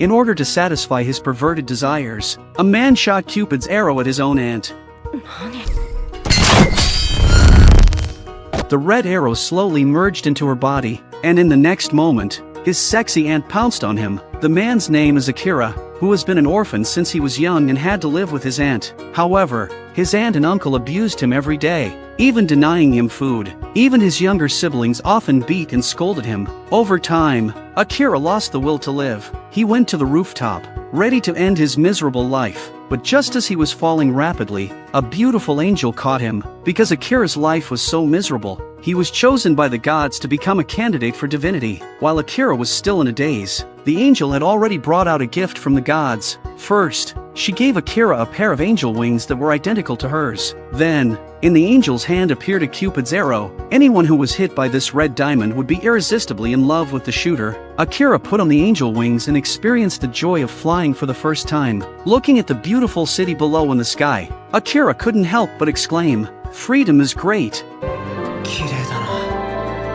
In order to satisfy his perverted desires, a man shot Cupid's arrow at his own aunt. The red arrow slowly merged into her body, and in the next moment, his sexy aunt pounced on him. The man's name is Akira, who has been an orphan since he was young and had to live with his aunt. However, his aunt and uncle abused him every day, even denying him food. Even his younger siblings often beat and scolded him. Over time, Akira lost the will to live. He went to the rooftop, ready to end his miserable life. But just as he was falling rapidly, a beautiful angel caught him. Because Akira's life was so miserable, he was chosen by the gods to become a candidate for divinity. While Akira was still in a daze, the angel had already brought out a gift from the gods. First, she gave Akira a pair of angel wings that were identical to hers. Then, in the angel's hand appeared a Cupid's arrow. Anyone who was hit by this red diamond would be irresistibly in love with the shooter. Akira put on the angel wings and experienced the joy of flying for the first time. Looking at the beautiful city below in the sky, Akira couldn't help but exclaim, "Freedom is great."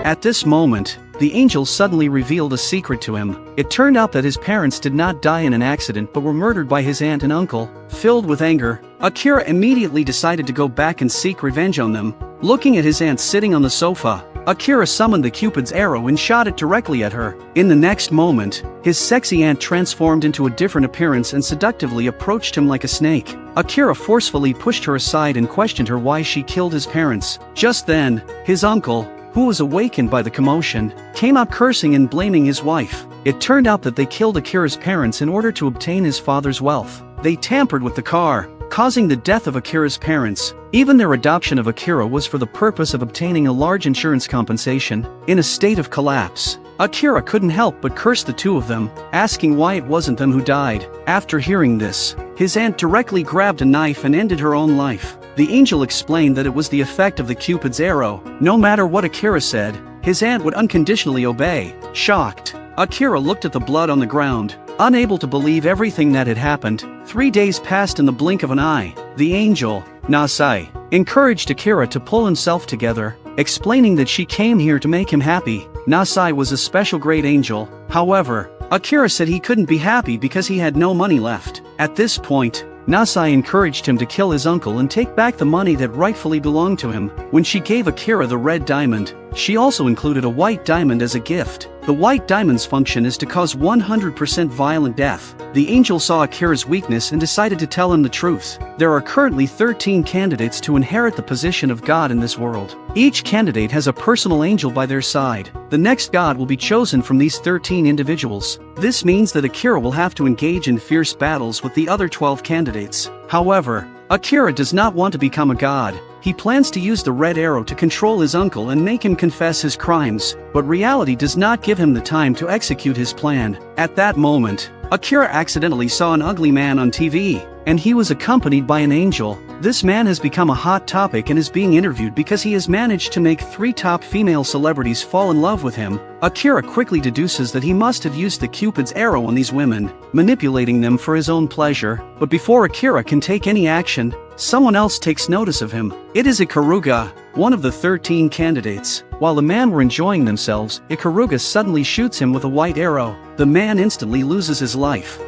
At this moment, the angel suddenly revealed a secret to him. It turned out that his parents did not die in an accident but were murdered by his aunt and uncle. Filled with anger, Akira immediately decided to go back and seek revenge on them. Looking at his aunt sitting on the sofa, Akira summoned the Cupid's arrow and shot it directly at her. In the next moment, his sexy aunt transformed into a different appearance and seductively approached him like a snake. Akira forcefully pushed her aside and questioned her why she killed his parents. Just then, his uncle, who was awakened by the commotion, came out cursing and blaming his wife. It turned out that they killed Akira's parents in order to obtain his father's wealth. They tampered with the car, causing the death of Akira's parents. Even their adoption of Akira was for the purpose of obtaining a large insurance compensation. In a state of collapse, Akira couldn't help but curse the two of them, asking why it wasn't them who died. After hearing this, his aunt directly grabbed a knife and ended her own life. The angel explained that it was the effect of the Cupid's arrow. No matter what Akira said, his aunt would unconditionally obey. Shocked, Akira looked at the blood on the ground, unable to believe everything that had happened. 3 days passed in the blink of an eye. The angel, Nasai, encouraged Akira to pull himself together, explaining that she came here to make him happy. Nasai was a special great angel. However, Akira said he couldn't be happy because he had no money left. At this point, Nasai encouraged him to kill his uncle and take back the money that rightfully belonged to him. When she gave Akira the red diamond, she also included a white diamond as a gift. The white diamond's function is to cause 100% violent death. The angel saw Akira's weakness and decided to tell him the truth. There are currently 13 candidates to inherit the position of God in this world. Each candidate has a personal angel by their side. The next god will be chosen from these 13 individuals. This means that Akira will have to engage in fierce battles with the other 12 candidates. However, Akira does not want to become a god. He plans to use the red arrow to control his uncle and make him confess his crimes, but reality does not give him the time to execute his plan. At that moment, Akira accidentally saw an ugly man on TV, and he was accompanied by an angel. This man has become a hot topic and is being interviewed because he has managed to make 3 top female celebrities fall in love with him. Akira quickly deduces that he must have used the Cupid's arrow on these women, manipulating them for his own pleasure. But before Akira can take any action, someone else takes notice of him. It is Ikaruga, one of the 13 candidates. While the men were enjoying themselves, Ikaruga suddenly shoots him with a white arrow. The man instantly loses his life.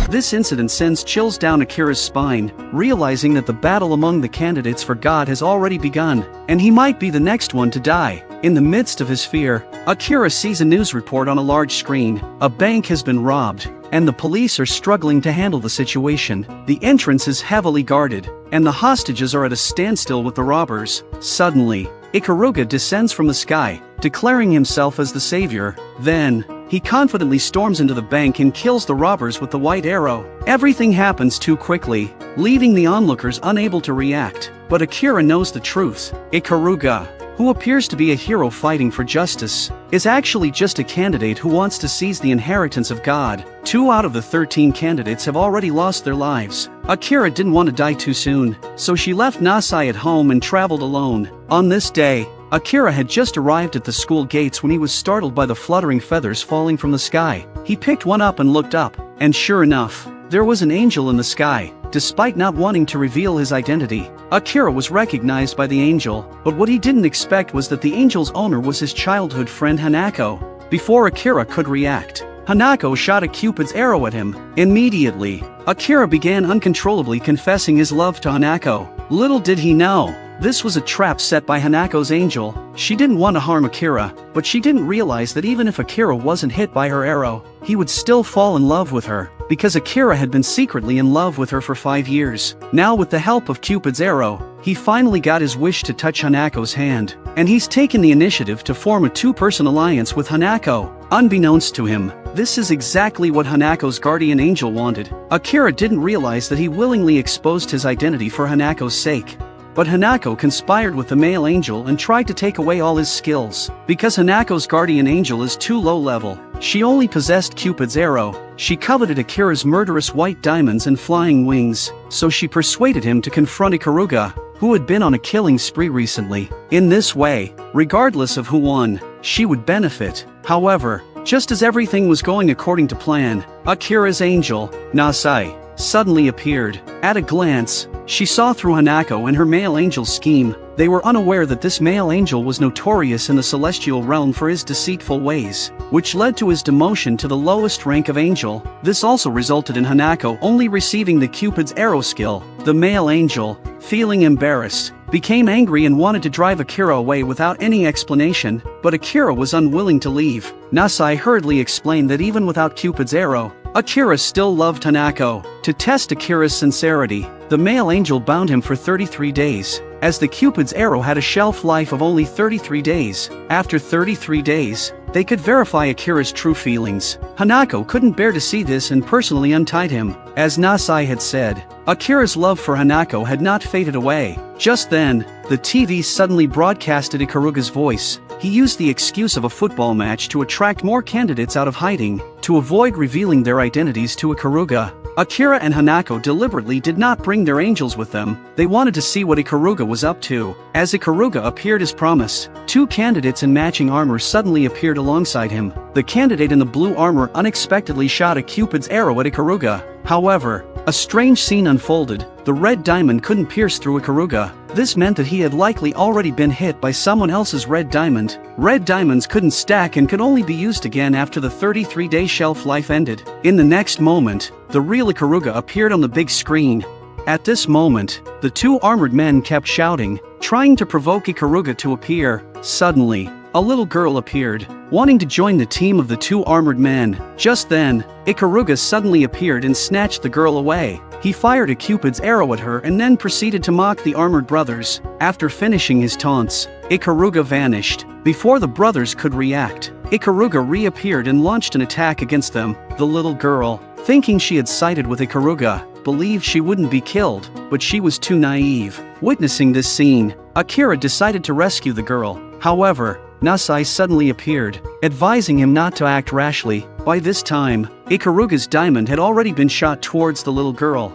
This incident sends chills down Akira's spine, realizing that the battle among the candidates for God has already begun, and he might be the next one to die. In the midst of his fear, Akira sees a news report on a large screen. A bank has been robbed, and the police are struggling to handle the situation. The entrance is heavily guarded, and the hostages are at a standstill with the robbers. Suddenly, Ikaruga descends from the sky, declaring himself as the savior. Then, he confidently storms into the bank and kills the robbers with the white arrow. Everything happens too quickly, leaving the onlookers unable to react. But Akira knows the truth. Ikaruga, who appears to be a hero fighting for justice, is actually just a candidate who wants to seize the inheritance of God. 2 out of the 13 candidates have already lost their lives. Akira didn't want to die too soon, so she left Nasai at home and traveled alone. On this day, Akira had just arrived at the school gates when he was startled by the fluttering feathers falling from the sky. He picked one up and looked up, and sure enough, There was an angel in the sky. Despite not wanting to reveal his identity, Akira was recognized by the angel, but what he didn't expect was that the angel's owner was his childhood friend Hanako. Before Akira could react, Hanako shot a Cupid's arrow at him. Immediately, Akira began uncontrollably confessing his love to Hanako. Little did he know, this was a trap set by Hanako's angel. She didn't want to harm Akira, but she didn't realize that even if Akira wasn't hit by her arrow, he would still fall in love with her, because Akira had been secretly in love with her for 5 years. Now with the help of Cupid's arrow, he finally got his wish to touch Hanako's hand, and he's taken the initiative to form a two-person alliance with Hanako. Unbeknownst to him, this is exactly what Hanako's guardian angel wanted. Akira didn't realize that he willingly exposed his identity for Hanako's sake. But Hanako conspired with the male angel and tried to take away all his skills. Because Hanako's guardian angel is too low level, she only possessed Cupid's arrow. She coveted Akira's murderous white diamonds and flying wings, so she persuaded him to confront Ikaruga, who had been on a killing spree recently. In this way, regardless of who won, she would benefit. However, just as everything was going according to plan, Akira's angel, Nasai, suddenly appeared. At a glance, she saw through Hanako and her male angel's scheme. They were unaware that this male angel was notorious in the celestial realm for his deceitful ways, which led to his demotion to the lowest rank of angel. This also resulted in Hanako only receiving the Cupid's arrow skill. The male angel, feeling embarrassed, became angry and wanted to drive Akira away without any explanation, but Akira was unwilling to leave. Nasai hurriedly explained that even without Cupid's arrow, Akira still loved Hanako. To test Akira's sincerity, the male angel bound him for 33 days, as the Cupid's arrow had a shelf life of only 33 days. After 33 days, they could verify Akira's true feelings. Hanako couldn't bear to see this and personally untied him. As Nasai had said, Akira's love for Hanako had not faded away. Just then, the TV suddenly broadcasted Ikaruga's voice. He used the excuse of a football match to attract more candidates out of hiding. To avoid revealing their identities to Ikaruga, Akira and Hanako deliberately did not bring their angels with them. They wanted to see what Ikaruga was up to. As Ikaruga appeared as promised, two candidates in matching armor suddenly appeared alongside him. The candidate in the blue armor unexpectedly shot a Cupid's arrow at Ikaruga. However, a strange scene unfolded. The red diamond couldn't pierce through Ikaruga. This meant that he had likely already been hit by someone else's red diamond. Red diamonds couldn't stack and could only be used again after the 33-day shelf life ended. In the next moment, the real Ikaruga appeared on the big screen. At this moment, the two armored men kept shouting, trying to provoke Ikaruga to appear. Suddenly, a little girl appeared, wanting to join the team of the two armored men. Just then, Ikaruga suddenly appeared and snatched the girl away. He fired a Cupid's arrow at her and then proceeded to mock the armored brothers. After finishing his taunts, Ikaruga vanished. Before the brothers could react, Ikaruga reappeared and launched an attack against them. The little girl, thinking she had sided with Ikaruga, believed she wouldn't be killed, but she was too naive. Witnessing this scene, Akira decided to rescue the girl. However, Nasai suddenly appeared, advising him not to act rashly. By this time, Ikaruga's diamond had already been shot towards the little girl.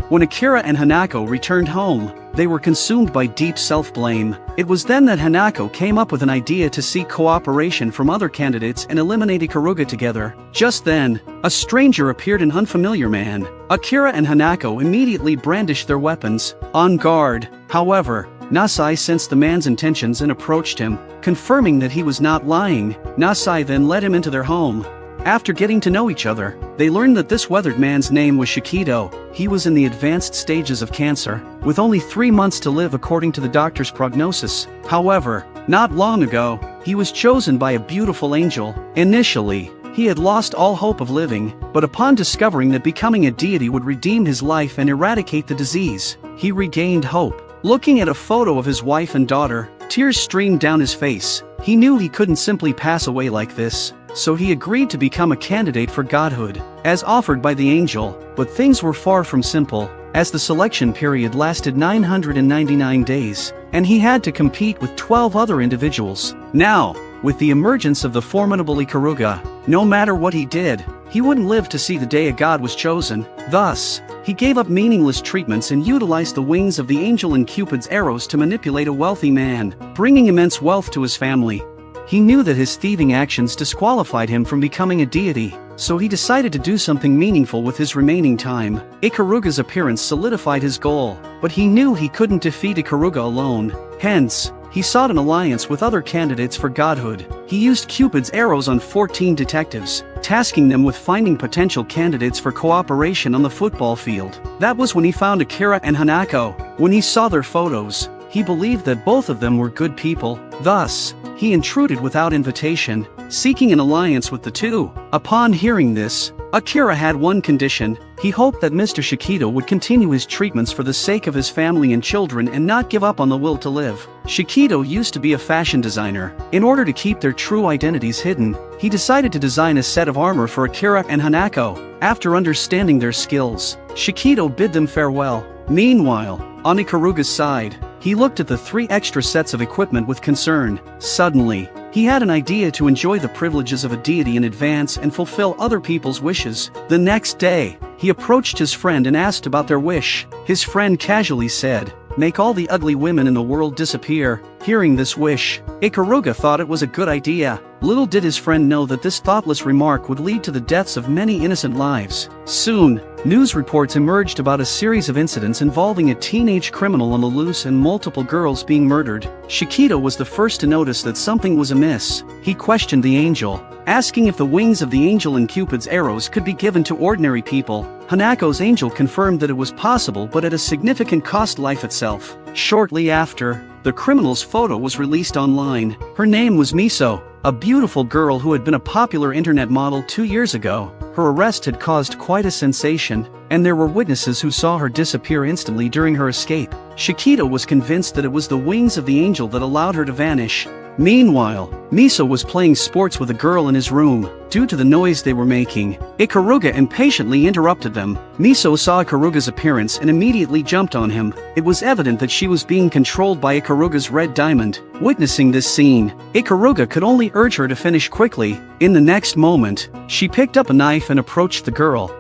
When Akira and Hanako returned home, they were consumed by deep self-blame. It was then that Hanako came up with an idea to seek cooperation from other candidates and eliminate Ikaruga together. Just then, a stranger appeared, an unfamiliar man. Akira and Hanako immediately brandished their weapons, on guard. However, Nasai sensed the man's intentions and approached him, confirming that he was not lying. Nasai then led him into their home. After getting to know each other, they learned that this weathered man's name was Shikido. He was in the advanced stages of cancer, with only 3 months to live according to the doctor's prognosis. However, not long ago, he was chosen by a beautiful angel. Initially, he had lost all hope of living, but upon discovering that becoming a deity would redeem his life and eradicate the disease, he regained hope. Looking at a photo of his wife and daughter, tears streamed down his face. He knew he couldn't simply pass away like this, so he agreed to become a candidate for godhood, as offered by the angel. But things were far from simple, as the selection period lasted 999 days, and he had to compete with 12 other individuals. Now, with the emergence of the formidable Ikaruga, no matter what he did, he wouldn't live to see the day a god was chosen. Thus, he gave up meaningless treatments and utilized the wings of the angel and Cupid's arrows to manipulate a wealthy man, bringing immense wealth to his family. He knew that his thieving actions disqualified him from becoming a deity, so he decided to do something meaningful with his remaining time. Ikaruga's appearance solidified his goal, but he knew he couldn't defeat Ikaruga alone. Hence, he sought an alliance with other candidates for godhood. He used Cupid's arrows on 14 detectives, tasking them with finding potential candidates for cooperation on the football field. That was when he found Akira and Hanako. When he saw their photos, he believed that both of them were good people. Thus, he intruded without invitation, seeking an alliance with the two. Upon hearing this, Akira had one condition. He hoped that Mr. Shikido would continue his treatments for the sake of his family and children and not give up on the will to live. Shikido used to be a fashion designer. In order to keep their true identities hidden, he decided to design a set of armor for Akira and Hanako. After understanding their skills, Shikido bid them farewell. Meanwhile, on Ikaruga's side, he looked at the 3 extra sets of equipment with concern. Suddenly, he had an idea to enjoy the privileges of a deity in advance and fulfill other people's wishes. The next day, he approached his friend and asked about their wish. His friend casually said, "Make all the ugly women in the world disappear." Hearing this wish, Ikaruga thought it was a good idea. Little did his friend know that this thoughtless remark would lead to the deaths of many innocent lives. Soon, news reports emerged about a series of incidents involving a teenage criminal on the loose and multiple girls being murdered. Shikido was the first to notice that something was amiss. He questioned the angel, asking if the wings of the angel and Cupid's arrows could be given to ordinary people. Hanako's angel confirmed that it was possible, but at a significant cost: life itself. Shortly after, the criminal's photo was released online. Her name was Miso, a beautiful girl who had been a popular internet model 2 years ago. Her arrest had caused quite a sensation, and there were witnesses who saw her disappear instantly during her escape. Shikido was convinced that it was the wings of the angel that allowed her to vanish. Meanwhile, Miso was playing sports with a girl in his room. Due to the noise they were making, Ikaruga impatiently interrupted them. Miso saw Ikaruga's appearance and immediately jumped on him. It was evident that she was being controlled by Ikaruga's red diamond. Witnessing this scene, Ikaruga could only urge her to finish quickly. In the next moment, she picked up a knife and approached the girl.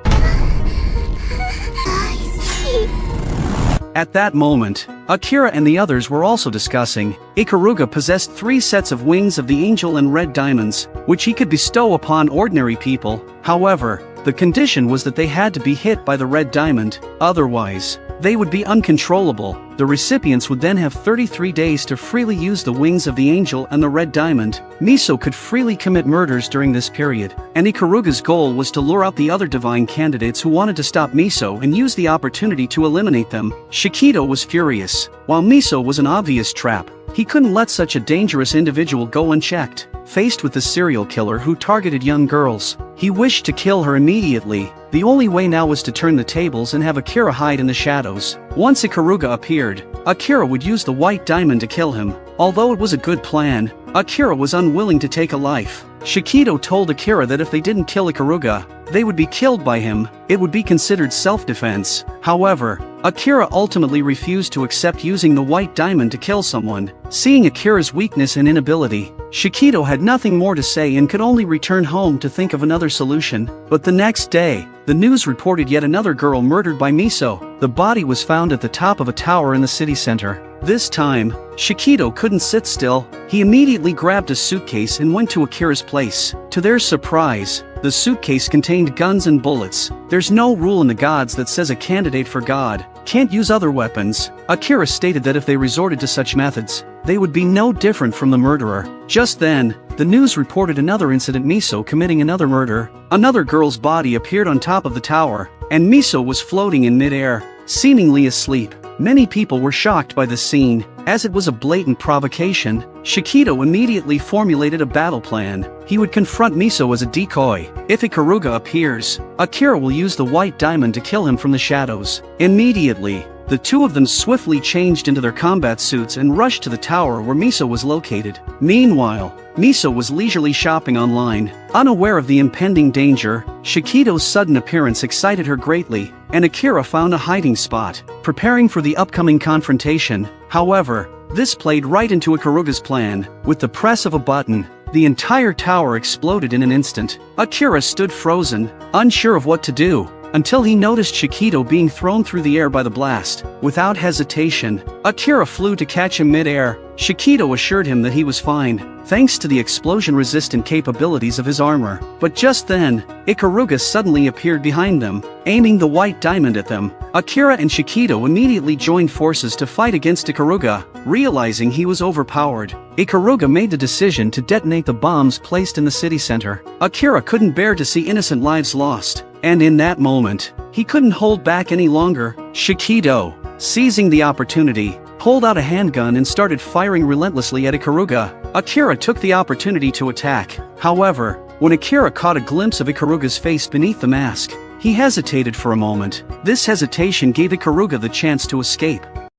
At that moment, Akira and the others were also discussing. Ikaruga possessed 3 sets of wings of the angel and red diamonds, which he could bestow upon ordinary people. However, the condition was that they had to be hit by the red diamond, otherwise, they would be uncontrollable. The recipients would then have 33 days to freely use the wings of the angel and the red diamond. Miso could freely commit murders during this period, and Ikaruga's goal was to lure out the other divine candidates who wanted to stop Miso and use the opportunity to eliminate them. Shikido was furious. While Miso was an obvious trap, he couldn't let such a dangerous individual go unchecked. Faced with the serial killer who targeted young girls, he wished to kill her immediately. The only way now was to turn the tables and have Akira hide in the shadows. Once Ikaruga appeared, Akira would use the white diamond to kill him. Although it was a good plan, Akira was unwilling to take a life. Shikido told Akira that if they didn't kill Ikaruga, they would be killed by him. It would be considered self-defense. However, Akira ultimately refused to accept using the white diamond to kill someone. Seeing Akira's weakness and inability, Shikido had nothing more to say and could only return home to think of another solution. But the next day, the news reported yet another girl murdered by Miso. The body was found at the top of a tower in the city center. This time, Shikido couldn't sit still. He immediately grabbed a suitcase and went to Akira's place. To their surprise, the suitcase contained guns and bullets. There's no rule in the gods that says a candidate for God can't use other weapons. Akira stated that if they resorted to such methods, they would be no different from the murderer. Just then, the news reported another incident: Miso committing another murder. Another girl's body appeared on top of the tower, and Miso was floating in midair, seemingly asleep. Many people were shocked by the scene. As it was a blatant provocation, Shikido immediately formulated a battle plan. He would confront Miso as a decoy. If Ikaruga appears, Akira will use the white diamond to kill him from the shadows. Immediately, the two of them swiftly changed into their combat suits and rushed to the tower where Miso was located. Meanwhile, Miso was leisurely shopping online. Unaware of the impending danger, Shikido's sudden appearance excited her greatly, and Akira found a hiding spot, preparing for the upcoming confrontation. However, this played right into Ikaruga's plan. With the press of a button, the entire tower exploded in an instant. Akira stood frozen, unsure of what to do. until he noticed Chiquito being thrown through the air by the blast. Without hesitation, Akira flew to catch him mid-air. Chiquito assured him that he was fine, thanks to the explosion-resistant capabilities of his armor. But just then, Ikaruga suddenly appeared behind them, aiming the white diamond at them. Akira and Chiquito immediately joined forces to fight against Ikaruga, realizing he was overpowered. Ikaruga made the decision to detonate the bombs placed in the city center. Akira couldn't bear to see innocent lives lost, and in that moment, he couldn't hold back any longer. Chiquito, seizing the opportunity, pulled out a handgun and started firing relentlessly at Ikaruga. Akira took the opportunity to attack. However, when Akira caught a glimpse of Ikaruga's face beneath the mask, he hesitated for a moment. This hesitation gave Ikaruga the chance to escape.